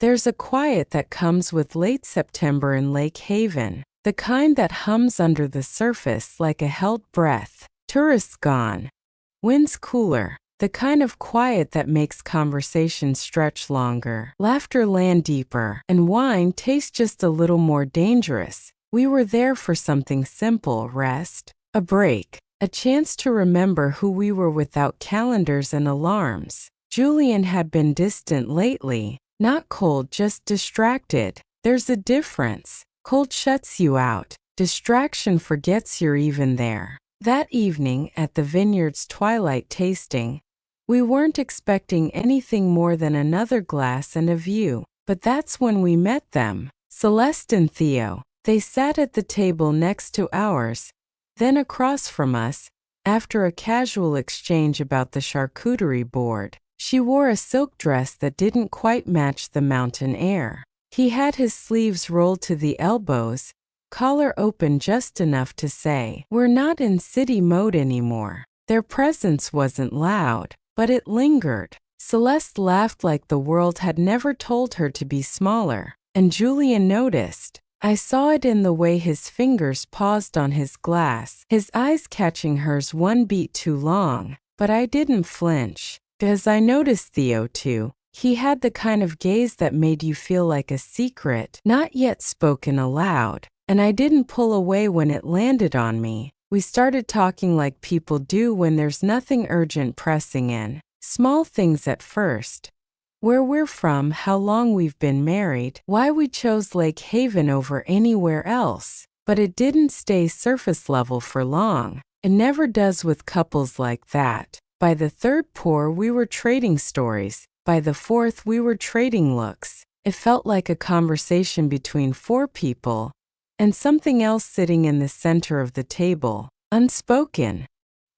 There's a quiet that comes with late September in Lake Haven, the kind that hums under the surface like a held breath. Tourists gone. Winds cooler. The kind of quiet that makes conversation stretch longer, laughter land deeper, and wine taste just a little more dangerous. We were there for something simple: rest, a break, a chance to remember who we were without calendars and alarms. Julian had been distant lately, not cold, just distracted. There's a difference. Cold shuts you out. Distraction forgets you're even there. That evening at the vineyard's twilight tasting, we weren't expecting anything more than another glass and a view, but that's when we met them, Celeste and Theo. They sat at the table next to ours, then across from us, after a casual exchange about the charcuterie board. She wore a silk dress that didn't quite match the mountain air. He had his sleeves rolled to the elbows, collar open just enough to say, "We're not in city mode anymore." Their presence wasn't loud, but it lingered. Celeste laughed like the world had never told her to be smaller, and Julian noticed. I saw it in the way his fingers paused on his glass, his eyes catching hers one beat too long, but I didn't flinch, because I noticed Theo too. He had the kind of gaze that made you feel like a secret, not yet spoken aloud, and I didn't pull away when it landed on me. We started talking like people do when there's nothing urgent pressing in. Small things at first. Where we're from, how long we've been married, why we chose Lake Haven over anywhere else. But it didn't stay surface level for long. It never does with couples like that. By the third pour, we were trading stories. By the fourth, we were trading looks. It felt like a conversation between four people, and something else sitting in the center of the table, unspoken,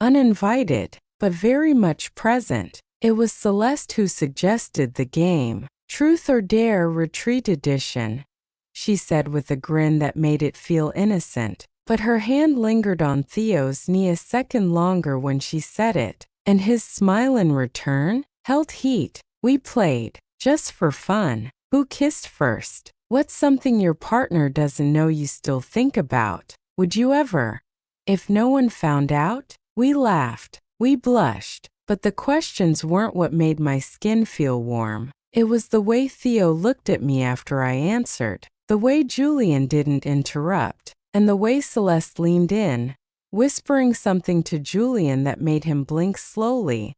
uninvited, but very much present. It was Celeste who suggested the game, Truth or Dare Retreat Edition, she said with a grin that made it feel innocent, but her hand lingered on Theo's knee a second longer when she said it, and his smile in return held heat. We played, just for fun. Who kissed first? What's something your partner doesn't know you still think about? Would you ever? If no one found out? We laughed. We blushed. But the questions weren't what made my skin feel warm. It was the way Theo looked at me after I answered, the way Julian didn't interrupt, and the way Celeste leaned in, whispering something to Julian that made him blink slowly,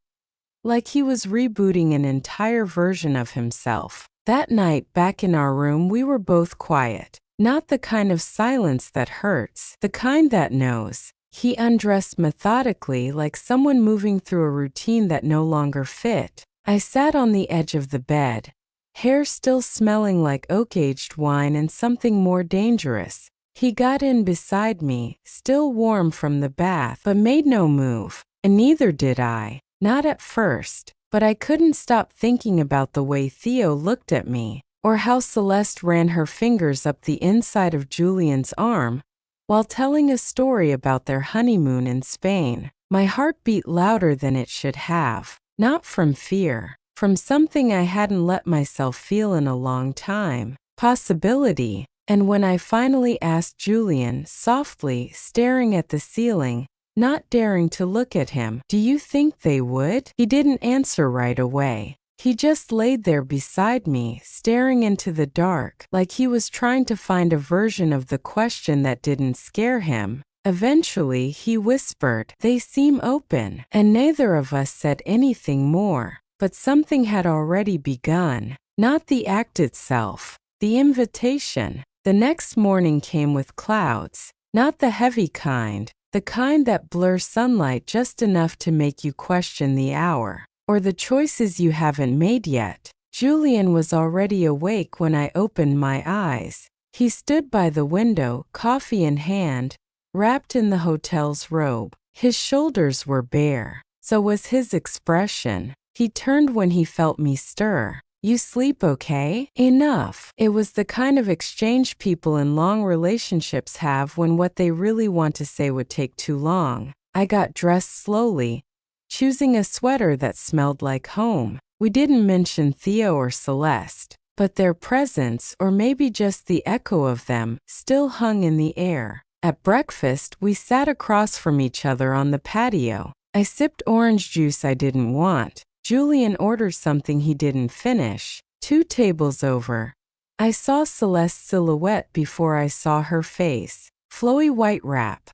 like he was rebooting an entire version of himself. That night, back in our room, we were both quiet. Not the kind of silence that hurts, the kind that knows. He undressed methodically, like someone moving through a routine that no longer fit. I sat on the edge of the bed, hair still smelling like oak-aged wine and something more dangerous. He got in beside me, still warm from the bath, but made no move, and neither did I. Not at first, but I couldn't stop thinking about the way Theo looked at me, or how Celeste ran her fingers up the inside of Julian's arm while telling a story about their honeymoon in Spain. My heart beat louder than it should have, not from fear, from something I hadn't let myself feel in a long time, possibility. And when I finally asked Julian, softly, staring at the ceiling, not daring to look at him, "Do you think they would?" He didn't answer right away. He just laid there beside me, staring into the dark, like he was trying to find a version of the question that didn't scare him. Eventually, he whispered, "They seem open," and neither of us said anything more. But something had already begun. Not the act itself, the invitation. The next morning came with clouds, not the heavy kind, the kind that blur sunlight just enough to make you question the hour, or the choices you haven't made yet. Julian was already awake when I opened my eyes. He stood by the window, coffee in hand, wrapped in the hotel's robe. His shoulders were bare. So was his expression. He turned when he felt me stir. "You sleep okay?" Enough. It was the kind of exchange people in long relationships have when what they really want to say would take too long. I got dressed slowly, choosing a sweater that smelled like home. We didn't mention Theo or Celeste. but their presence, or maybe just the echo of them, still hung in the air. At breakfast, we sat across from each other on the patio. I sipped orange juice I didn't want. Julian ordered something he didn't finish. 2 tables over, I saw Celeste's silhouette before I saw her face. Flowy white wrap,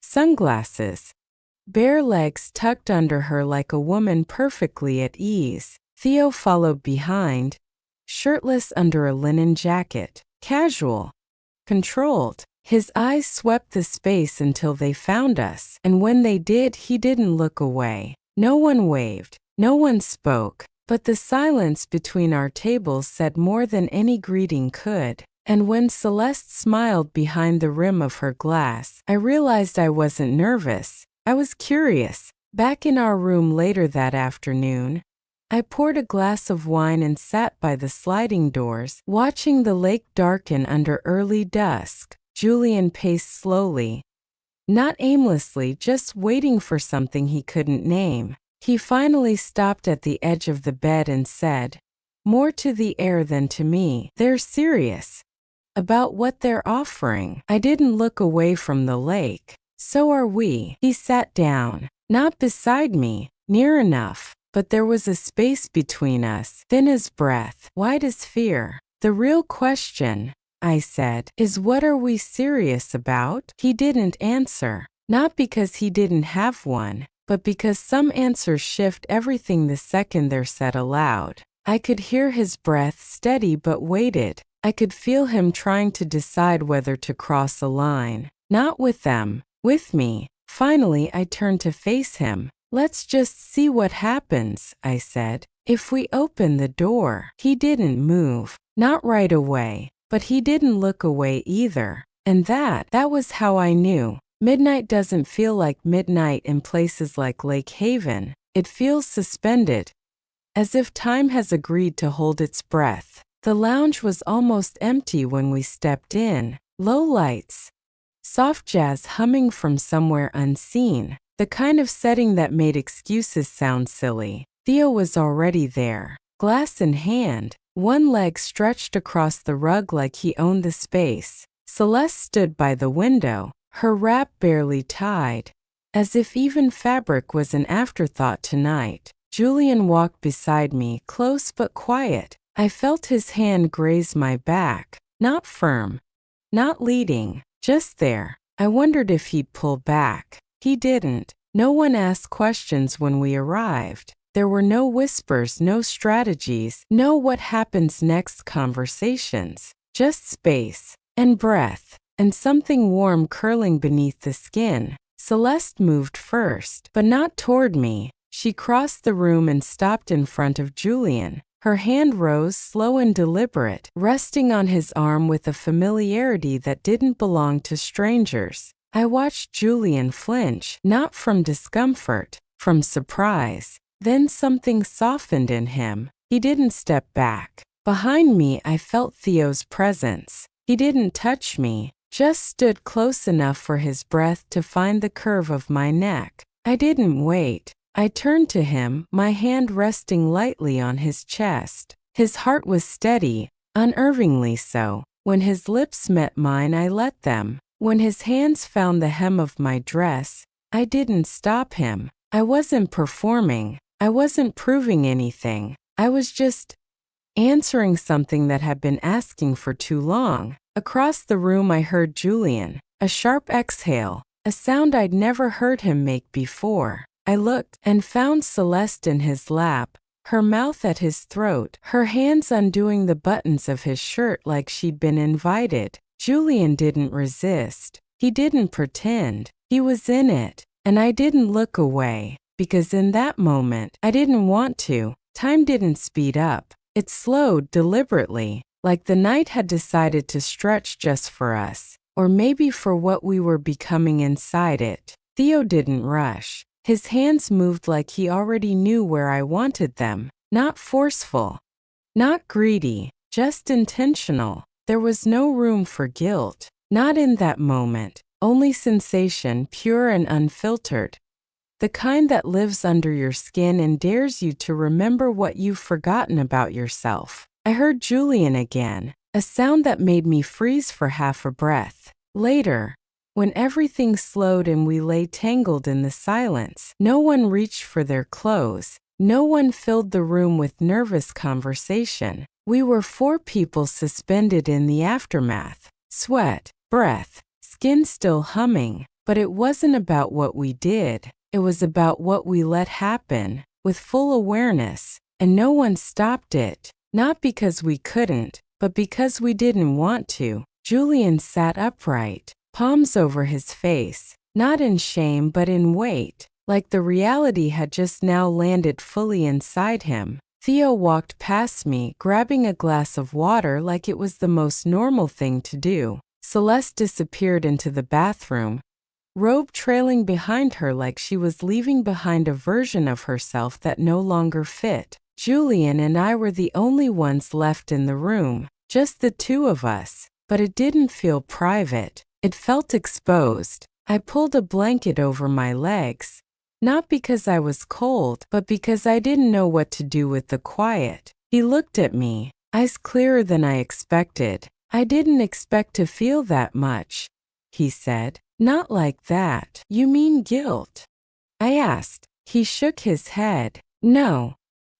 sunglasses, bare legs tucked under her like a woman perfectly at ease. Theo followed behind, shirtless under a linen jacket, casual, controlled. His eyes swept the space until they found us, and when they did, he didn't look away. No one waved, no one spoke, but the silence between our tables said more than any greeting could. And when Celeste smiled behind the rim of her glass, I realized I wasn't nervous. I was curious. Back in our room later that afternoon, I poured a glass of wine and sat by the sliding doors, watching the lake darken under early dusk. Julian paced slowly, not aimlessly, just waiting for something he couldn't name. He finally stopped at the edge of the bed and said, "More to the air than to me. They're serious about what they're offering." I didn't look away from the lake. "So are we." He sat down, not beside me, near enough, but there was a space between us, thin as breath, wide as fear. "The real question," I said, "is what are we serious about?" He didn't answer, not because he didn't have one, but because some answers shift everything the second they're said aloud. I could hear his breath, steady but weighted. I could feel him trying to decide whether to cross a line. Not with them, with me. Finally, I turned to face him. "Let's just see what happens," I said. "If we open the door." He didn't move. Not right away, but he didn't look away either. And that was how I knew. Midnight doesn't feel like midnight in places like Lake Haven. It feels suspended, as if time has agreed to hold its breath. The lounge was almost empty when we stepped in. Low lights, soft jazz humming from somewhere unseen, the kind of setting that made excuses sound silly. Theo was already there, glass in hand, one leg stretched across the rug like he owned the space. Celeste stood by the window, her wrap barely tied, as if even fabric was an afterthought tonight. Julian walked beside me, close but quiet. I felt his hand graze my back, not firm, not leading, just there. I wondered if he'd pull back. He didn't. No one asked questions when we arrived. There were no whispers, no strategies, no what happens next conversations. Just space, and breath, and something warm curling beneath the skin. Celeste moved first, but not toward me. She crossed the room and stopped in front of Julian. Her hand rose, slow and deliberate, resting on his arm with a familiarity that didn't belong to strangers. I watched Julian flinch, not from discomfort, from surprise. Then something softened in him. He didn't step back. Behind me, I felt Theo's presence. He didn't touch me, just stood close enough for his breath to find the curve of my neck. I didn't wait. I turned to him, my hand resting lightly on his chest. His heart was steady, unnervingly so. When his lips met mine, I let them. When his hands found the hem of my dress, I didn't stop him. I wasn't performing. I wasn't proving anything. I was just answering something that had been asking for too long. Across the room, I heard Julian, a sharp exhale, a sound I'd never heard him make before. I looked and found Celeste in his lap, her mouth at his throat, her hands undoing the buttons of his shirt like she'd been invited. Julian didn't resist. He didn't pretend. He was in it. And I didn't look away, because in that moment, I didn't want to. Time didn't speed up. It slowed deliberately, like the night had decided to stretch just for us, or maybe for what we were becoming inside it. Theo didn't rush. His hands moved like he already knew where I wanted them. Not forceful, not greedy, just intentional. There was no room for guilt. Not in that moment. Only sensation, pure and unfiltered. The kind that lives under your skin and dares you to remember what you've forgotten about yourself. I heard Julian again, a sound that made me freeze for half a breath. Later, when everything slowed and we lay tangled in the silence, no one reached for their clothes, no one filled the room with nervous conversation. We were four people suspended in the aftermath, sweat, breath, skin still humming, but it wasn't about what we did, it was about what we let happen, with full awareness, and no one stopped it, not because we couldn't, but because we didn't want to. Julian sat upright, palms over his face, not in shame but in weight, like the reality had just now landed fully inside him. Theo walked past me, grabbing a glass of water like it was the most normal thing to do. Celeste disappeared into the bathroom, robe trailing behind her like she was leaving behind a version of herself that no longer fit. Julian and I were the only ones left in the room, just the two of us, but it didn't feel private. It felt exposed. I pulled a blanket over my legs, not because I was cold, but because I didn't know what to do with the quiet. He looked at me, eyes clearer than I expected. I didn't expect to feel that much, he said. Not like that. You mean guilt? I asked. He shook his head. No,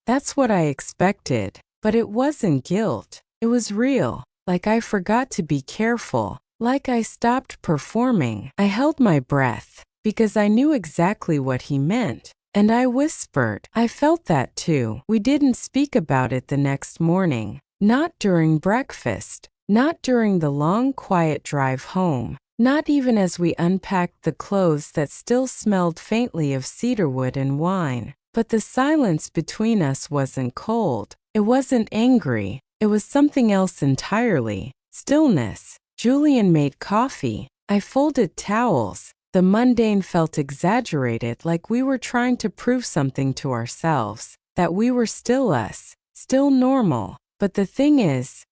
that's what I expected, but it wasn't guilt. It was real, like I forgot to be careful. Like I stopped performing. I held my breath, because I knew exactly what he meant. And I whispered, I felt that too. We didn't speak about it the next morning. Not during breakfast. Not during the long, quiet drive home. Not even as we unpacked the clothes that still smelled faintly of cedarwood and wine. But the silence between us wasn't cold. It wasn't angry. It was something else entirely. Stillness. Julian made coffee. I folded towels. The mundane felt exaggerated, like we were trying to prove something to ourselves, that we were still us, still normal. But the thing is,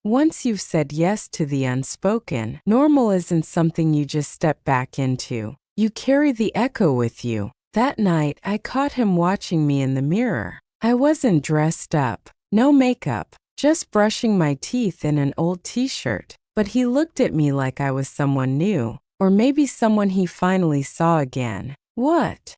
once you've said yes to the unspoken, normal isn't something you just step back into. You carry the echo with you. That night, I caught him watching me in the mirror. I wasn't dressed up, no makeup, just brushing my teeth in an old t-shirt. But he looked at me like I was someone new, or maybe someone he finally saw again. What?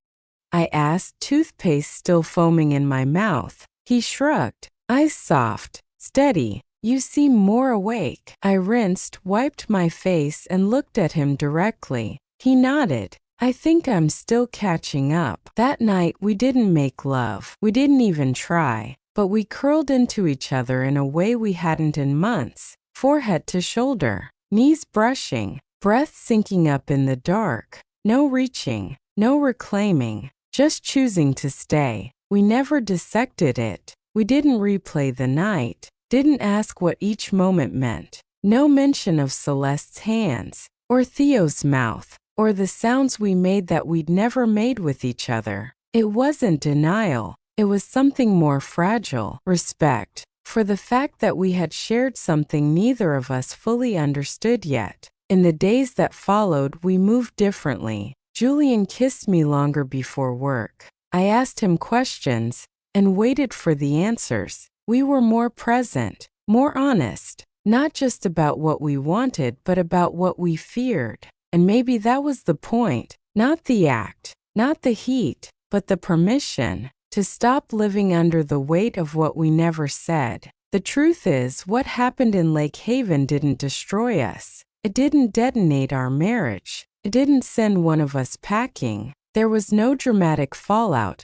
I asked, toothpaste still foaming in my mouth. He shrugged, eyes soft, steady. You seem more awake. I rinsed, wiped my face, and looked at him directly. He nodded. I think I'm still catching up. That night, we didn't make love. We didn't even try. But we curled into each other in a way we hadn't in months. Forehead to shoulder, knees brushing, breath sinking up in the dark. No reaching, no reclaiming, just choosing to stay. We never dissected it. We didn't replay the night, didn't ask what each moment meant. No mention of Celeste's hands, or Theo's mouth, or the sounds we made that we'd never made with each other. It wasn't denial. It was something more fragile, respect. For the fact that we had shared something neither of us fully understood yet. In the days that followed, we moved differently. Julian kissed me longer before work. I asked him questions and waited for the answers. We were more present, more honest, not just about what we wanted, but about what we feared. And maybe that was the point, not the act, not the heat, but the permission. To stop living under the weight of what we never said. The truth is, what happened in Lake Haven didn't destroy us. It didn't detonate our marriage. It didn't send one of us packing. There was no dramatic fallout,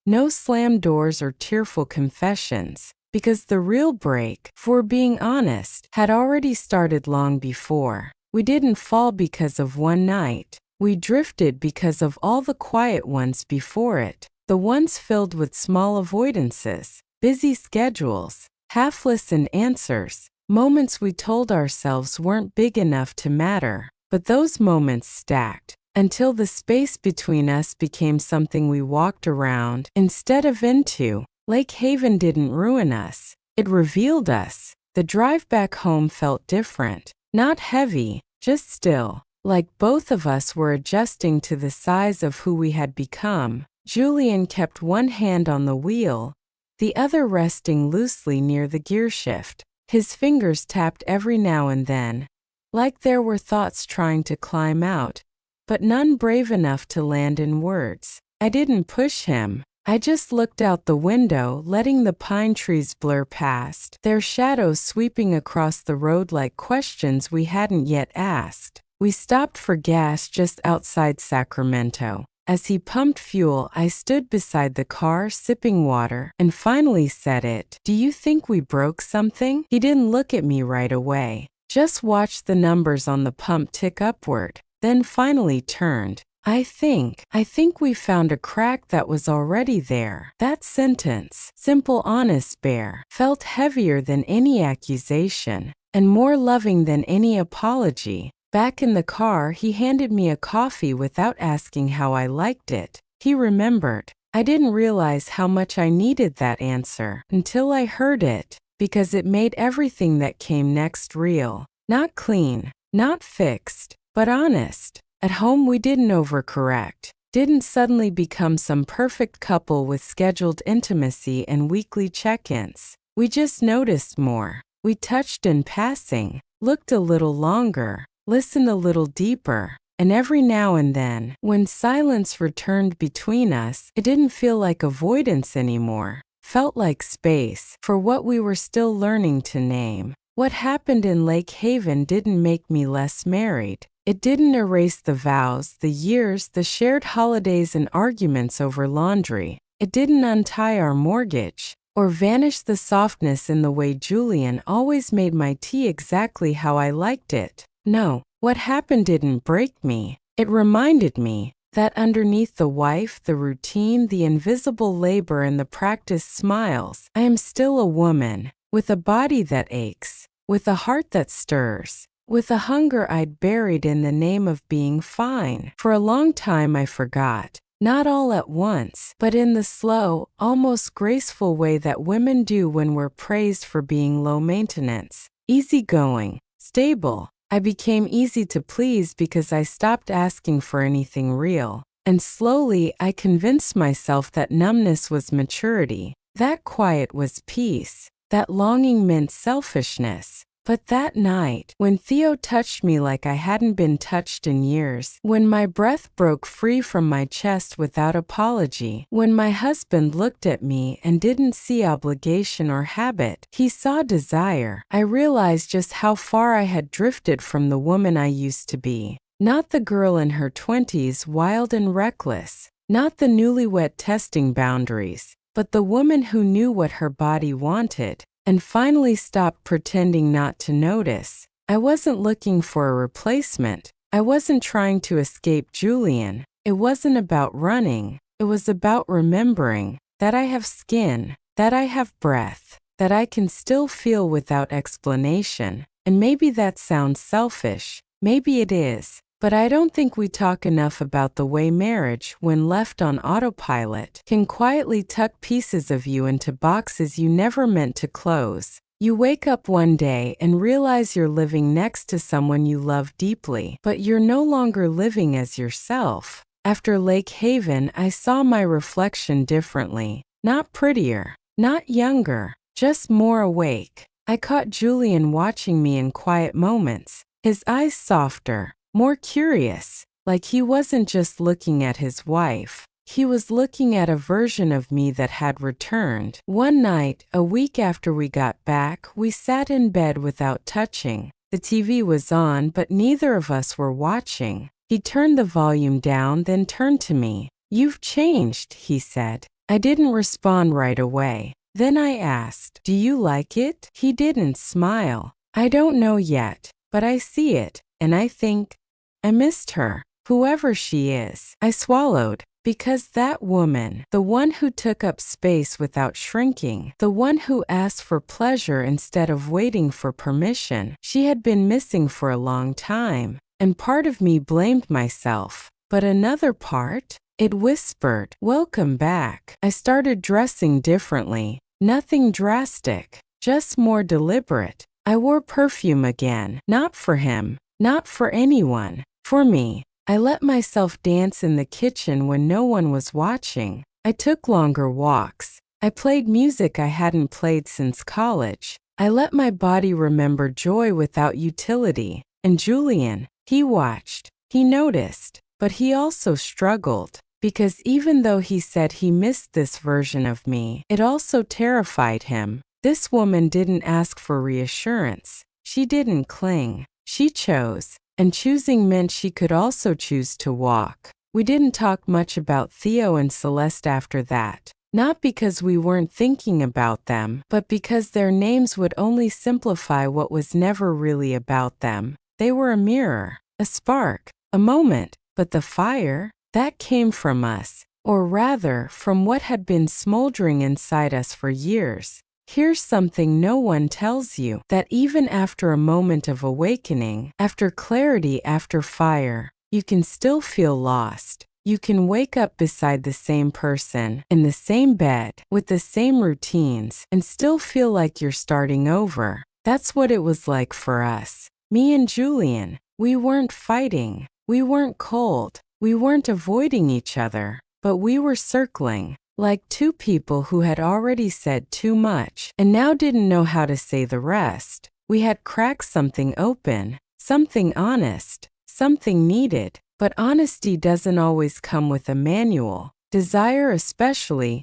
no slammed doors or tearful confessions, because the real break, for being honest, had already started long before. We didn't fall because of one night. We drifted because of all the quiet ones before it. The ones filled with small avoidances, busy schedules, half-listened answers, moments we told ourselves weren't big enough to matter. But those moments stacked, until the space between us became something we walked around instead of into. Lake Haven didn't ruin us. It revealed us. The drive back home felt different. Not heavy, just still. Like both of us were adjusting to the size of who we had become. Julian kept one hand on the wheel, the other resting loosely near the gearshift. His fingers tapped every now and then, like there were thoughts trying to climb out, but none brave enough to land in words. I didn't push him. I just looked out the window, letting the pine trees blur past, their shadows sweeping across the road like questions we hadn't yet asked. We stopped for gas just outside Sacramento. As he pumped fuel, I stood beside the car, sipping water, and finally said it. "Do you think we broke something?" He didn't look at me right away, just watched the numbers on the pump tick upward, then finally turned. I think we found a crack that was already there." That sentence, simple, honest, bare, felt heavier than any accusation, and more loving than any apology. Back in the car, he handed me a coffee without asking how I liked it. He remembered. I didn't realize how much I needed that answer until I heard it, because it made everything that came next real. Not clean, not fixed, but honest. At home, we didn't overcorrect, didn't suddenly become some perfect couple with scheduled intimacy and weekly check-ins. We just noticed more. We touched in passing, looked a little longer, listened a little deeper, and every now and then, when silence returned between us, it didn't feel like avoidance anymore. Felt like space for what we were still learning to name. What happened in Lake Haven didn't make me less married. It didn't erase the vows, the years, the shared holidays and arguments over laundry. It didn't untie our mortgage, or vanish the softness in the way Julian always made my tea exactly how I liked it. No, what happened didn't break me. It reminded me that underneath the wife, the routine, the invisible labor and the practiced smiles, I am still a woman, with a body that aches, with a heart that stirs, with a hunger I'd buried in the name of being fine. For a long time I forgot, not all at once, but in the slow, almost graceful way that women do when we're praised for being low maintenance, easygoing, stable. I became easy to please because I stopped asking for anything real. And slowly I convinced myself that numbness was maturity, that quiet was peace, that longing meant selfishness. But that night, when Theo touched me like I hadn't been touched in years, when my breath broke free from my chest without apology, when my husband looked at me and didn't see obligation or habit, he saw desire, I realized just how far I had drifted from the woman I used to be. Not the girl in her 20s, wild and reckless, not the newlywed testing boundaries, but the woman who knew what her body wanted, and finally stopped pretending not to notice. I wasn't looking for a replacement. I wasn't trying to escape Julian. It wasn't about running. It was about remembering that I have skin, that I have breath, that I can still feel without explanation. And maybe that sounds selfish. Maybe it is. But I don't think we talk enough about the way marriage, when left on autopilot, can quietly tuck pieces of you into boxes you never meant to close. You wake up one day and realize you're living next to someone you love deeply, but you're no longer living as yourself. After Lake Haven, I saw my reflection differently. Not prettier, not younger, just more awake. I caught Julian watching me in quiet moments, his eyes softer, more curious, like he wasn't just looking at his wife. He was looking at a version of me that had returned. One night, a week after we got back, we sat in bed without touching. The TV was on, but neither of us were watching. He turned the volume down, then turned to me. "You've changed," he said. I didn't respond right away. Then I asked, "Do you like it?" He didn't smile. "I don't know yet, but I see it, and I think I missed her, whoever she is." I swallowed, because that woman, the one who took up space without shrinking, the one who asked for pleasure instead of waiting for permission, she had been missing for a long time. And part of me blamed myself, but another part, it whispered, "Welcome back." I started dressing differently, nothing drastic, just more deliberate. I wore perfume again, not for him, not for anyone. For me, I let myself dance in the kitchen when no one was watching. I took longer walks, I played music I hadn't played since college. I let my body remember joy without utility. And Julian, he watched. He noticed. But he also struggled. Because even though he said he missed this version of me, it also terrified him. This woman didn't ask for reassurance. She didn't cling. She chose. And choosing meant she could also choose to walk. We didn't talk much about Theo and Celeste after that. Not because we weren't thinking about them, but because their names would only simplify what was never really about them. They were a mirror, a spark, a moment, but the fire, that came from us, or rather, from what had been smoldering inside us for years. Here's something no one tells you, that even after a moment of awakening, after clarity, after fire, you can still feel lost. You can wake up beside the same person, in the same bed, with the same routines, and still feel like you're starting over. That's what it was like for us. Me and Julian, we weren't fighting. We weren't cold. We weren't avoiding each other. But we were circling, like two people who had already said too much, and now didn't know how to say the rest. We had cracked something open, something honest, something needed. But honesty doesn't always come with a manual. Desire especially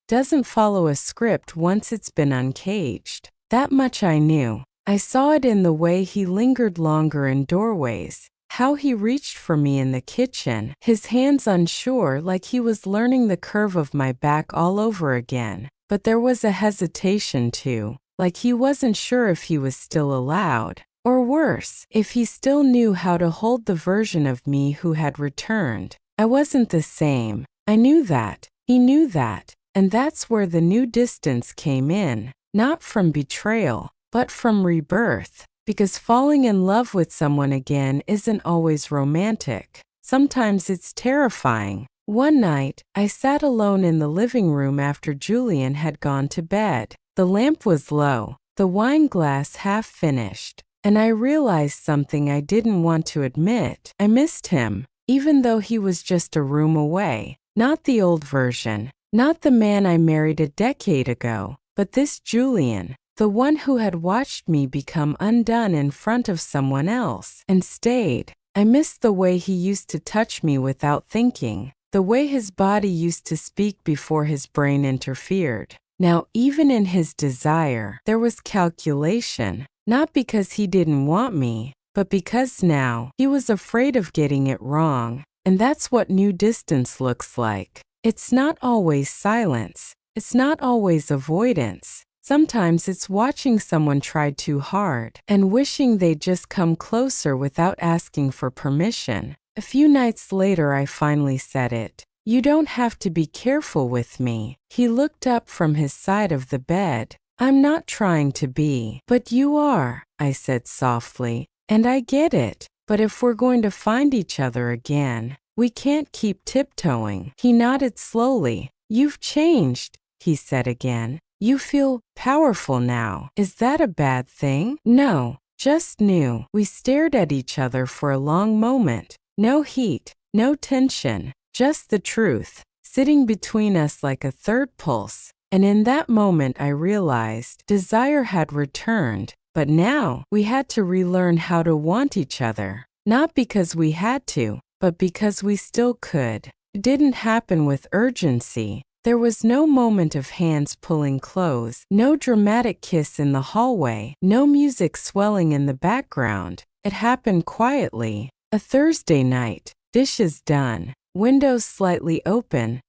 doesn't follow a script once it's been uncaged. That much I knew. I saw it in the way he lingered longer in doorways, how he reached for me in the kitchen, his hands unsure like he was learning the curve of my back all over again. But there was a hesitation too, like he wasn't sure if he was still allowed. Or worse, if he still knew how to hold the version of me who had returned. I wasn't the same. I knew that. He knew that. And that's where the new distance came in. Not from betrayal, but from rebirth. Because falling in love with someone again isn't always romantic. Sometimes it's terrifying. One night, I sat alone in the living room after Julian had gone to bed. The lamp was low, the wine glass half finished. And I realized something I didn't want to admit. I missed him, even though he was just a room away. Not the old version, not the man I married a decade ago, but this Julian, the one who had watched me become undone in front of someone else and stayed. I missed the way he used to touch me without thinking, the way his body used to speak before his brain interfered. Now, even in his desire, there was calculation. Not because he didn't want me, but because now he was afraid of getting it wrong. And that's what new distance looks like. It's not always silence. It's not always avoidance. Sometimes it's watching someone try too hard and wishing they'd just come closer without asking for permission. A few nights later, I finally said it. You don't have to be careful with me. He looked up from his side of the bed. I'm not trying to be. But you are, I said softly. And I get it. But if we're going to find each other again, we can't keep tiptoeing. He nodded slowly. You've changed, he said again. You feel powerful now. Is that a bad thing? No, just new. We stared at each other for a long moment. No heat, no tension, just the truth, sitting between us like a third pulse. And in that moment I realized desire had returned, but now we had to relearn how to want each other. Not because we had to, but because we still could. It didn't happen with urgency. There was no moment of hands pulling clothes, no dramatic kiss in the hallway, no music swelling in the background. It happened quietly. A Thursday night, dishes done, windows slightly open,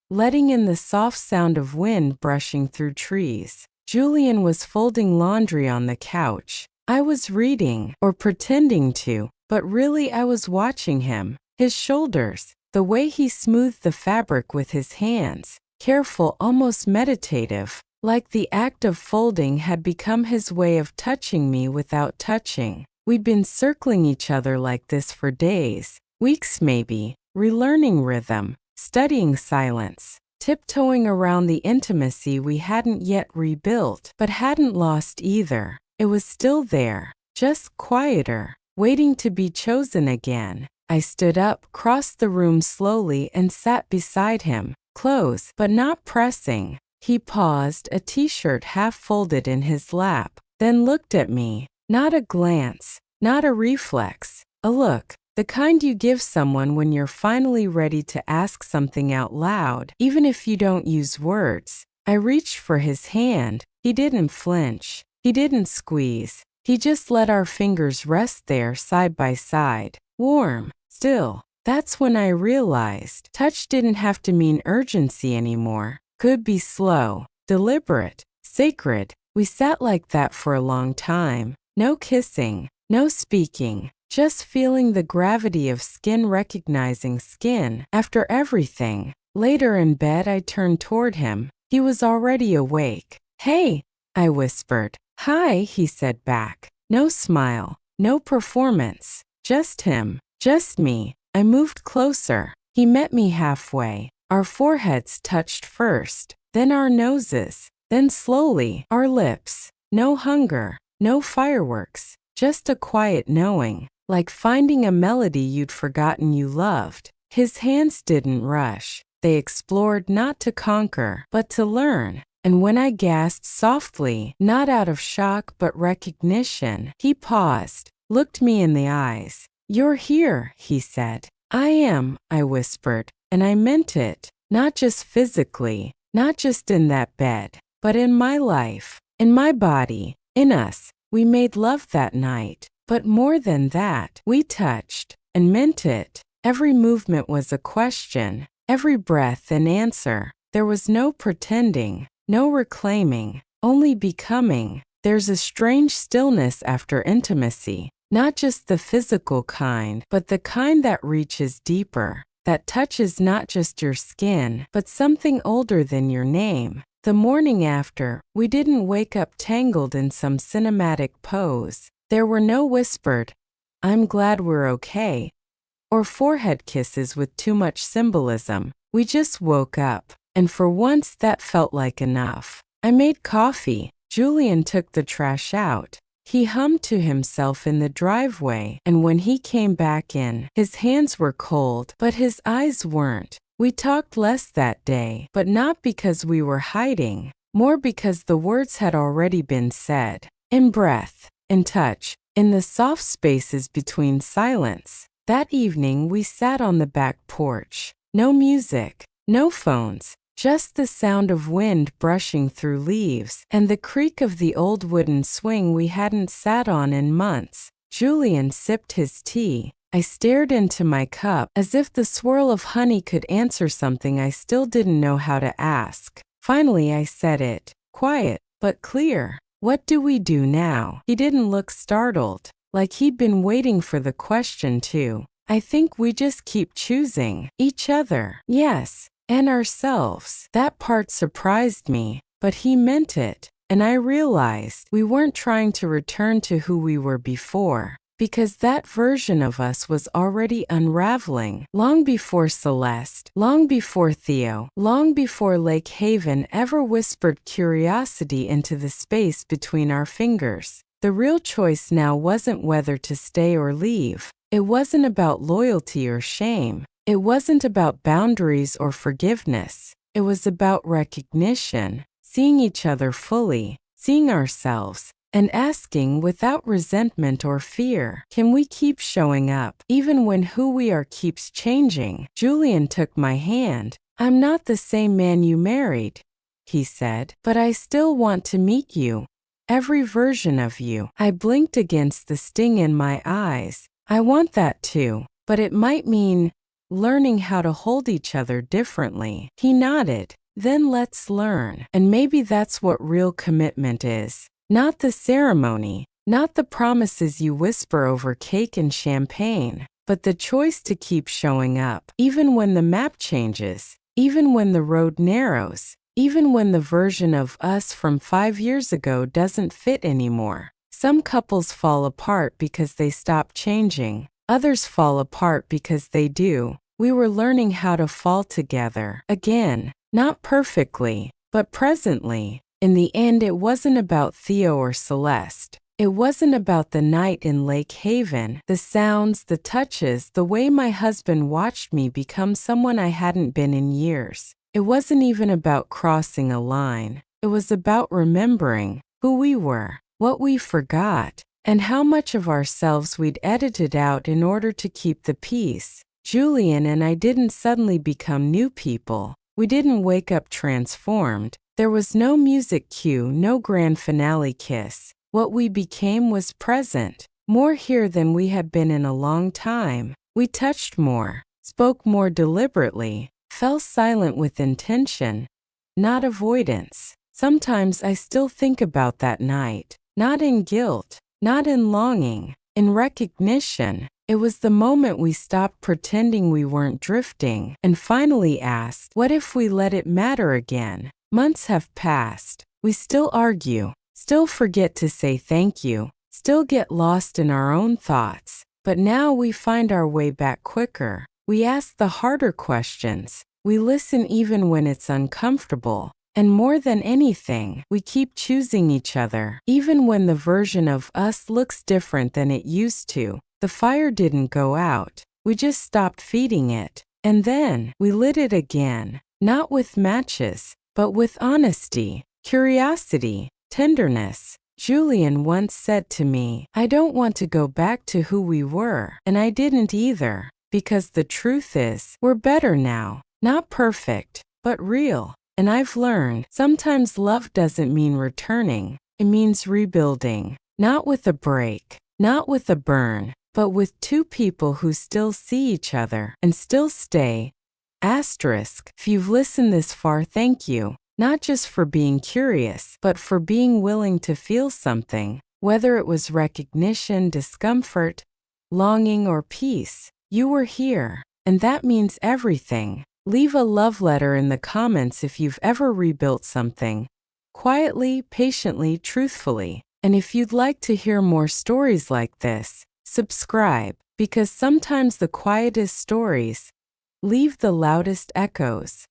letting in the soft sound of wind brushing through trees. Julian was folding laundry on the couch. I was reading, or pretending to, but really I was watching him. His shoulders, the way he smoothed the fabric with his hands, careful, almost meditative, like the act of folding had become his way of touching me without touching. We'd been circling each other like this for days, weeks maybe, relearning rhythm, studying silence, tiptoeing around the intimacy we hadn't yet rebuilt, but hadn't lost either. It was still there, just quieter, waiting to be chosen again. I stood up, crossed the room slowly, and sat beside him, close but not pressing. He paused, a t-shirt half folded in his lap, then looked at me. Not a glance, not a reflex, a look. The kind you give someone when you're finally ready to ask something out loud, even if you don't use words. I reached for his hand. He didn't flinch. He didn't squeeze. He just let our fingers rest there side by side, warm, still. That's when I realized touch didn't have to mean urgency anymore. Could be slow, deliberate, sacred. We sat like that for a long time. No kissing, no speaking, just feeling the gravity of skin recognizing skin after everything. Later in bed, I turned toward him. He was already awake. "Hey," I whispered. "Hi," he said back. No smile, no performance, just him, just me. I moved closer. He met me halfway. Our foreheads touched first, then our noses, then slowly our lips. No hunger, no fireworks, just a quiet knowing, like finding a melody you'd forgotten you loved. His hands didn't rush. They explored not to conquer, but to learn. And when I gasped softly, not out of shock but recognition, he paused, looked me in the eyes. "You're here," he said. "I am," I whispered, and I meant it. Not just physically, not just in that bed, but in my life, in my body, in us. We made love that night, but more than that, we touched, and meant it. Every movement was a question, every breath an answer. There was no pretending, no reclaiming, only becoming. There's a strange stillness after intimacy, not just the physical kind, but the kind that reaches deeper, that touches not just your skin, but something older than your name. The morning after, we didn't wake up tangled in some cinematic pose. There were no whispered, "I'm glad we're okay," or forehead kisses with too much symbolism. We just woke up, and for once that felt like enough. I made coffee. Julian took the trash out. He hummed to himself in the driveway, and when he came back in, his hands were cold, but his eyes weren't. We talked less that day, but not because we were hiding, more because the words had already been said. In breath, in touch, in the soft spaces between silence. That evening we sat on the back porch. No music, no phones, just the sound of wind brushing through leaves and the creak of the old wooden swing we hadn't sat on in months. Julian sipped his tea. I stared into my cup as if the swirl of honey could answer something I still didn't know how to ask. Finally I said it, quiet but clear. "What do we do now?" He didn't look startled, like he'd been waiting for the question too. "I think we just keep choosing each other." Yes, and ourselves. That part surprised me, but he meant it, and I realized we weren't trying to return to who we were before, because that version of us was already unraveling long before Celeste, long before Theo, long before Lake Haven ever whispered curiosity into the space between our fingers. The real choice now wasn't whether to stay or leave. It wasn't about loyalty or shame. It wasn't about boundaries or forgiveness. It was about recognition, seeing each other fully, seeing ourselves, and asking without resentment or fear, can we keep showing up even when who we are keeps changing? Julian took my hand. "I'm not the same man you married," he said, "but I still want to meet you. Every version of you." I blinked against the sting in my eyes. I want that too, but it might mean learning how to hold each other differently. He nodded. "Then let's learn." And maybe that's what real commitment is. Not the ceremony, not the promises you whisper over cake and champagne, but the choice to keep showing up, even when the map changes, even when the road narrows, even when the version of us from 5 years ago doesn't fit anymore. Some couples fall apart because they stop changing. Others fall apart because they do. We were learning how to fall together again, not perfectly, but presently. In the end, it wasn't about Theo or Celeste. It wasn't about the night in Lake Haven, the sounds, the touches, the way my husband watched me become someone I hadn't been in years. It wasn't even about crossing a line. It was about remembering who we were, what we forgot, and how much of ourselves we'd edited out in order to keep the peace. Julian and I didn't suddenly become new people. We didn't wake up transformed. There was no music cue, no grand finale kiss. What we became was present, more here than we had been in a long time. We touched more, spoke more deliberately, fell silent with intention, not avoidance. Sometimes I still think about that night, not in guilt, not in longing, in recognition. It was the moment we stopped pretending we weren't drifting and finally asked, what if we let it matter again? Months have passed. We still argue, still forget to say thank you, still get lost in our own thoughts. But now we find our way back quicker. We ask the harder questions. We listen even when it's uncomfortable. And more than anything, we keep choosing each other, even when the version of us looks different than it used to. The fire didn't go out. We just stopped feeding it. And then we lit it again, not with matches, but with honesty, curiosity, tenderness. Julian once said to me, I don't want to go back to who we were. And I didn't either, because the truth is, we're better now. Not perfect, but real. And I've learned, sometimes love doesn't mean returning. It means rebuilding. Not with a break, not with a burn, but with two people who still see each other and still stay. Asterisk, if you've listened this far, thank you. Not just for being curious, but for being willing to feel something, whether it was recognition, discomfort, longing, or peace. You were here, and that means everything. Leave a love letter in the comments if you've ever rebuilt something. Quietly, patiently, truthfully. And if you'd like to hear more stories like this, subscribe, because sometimes the quietest stories leave the loudest echoes.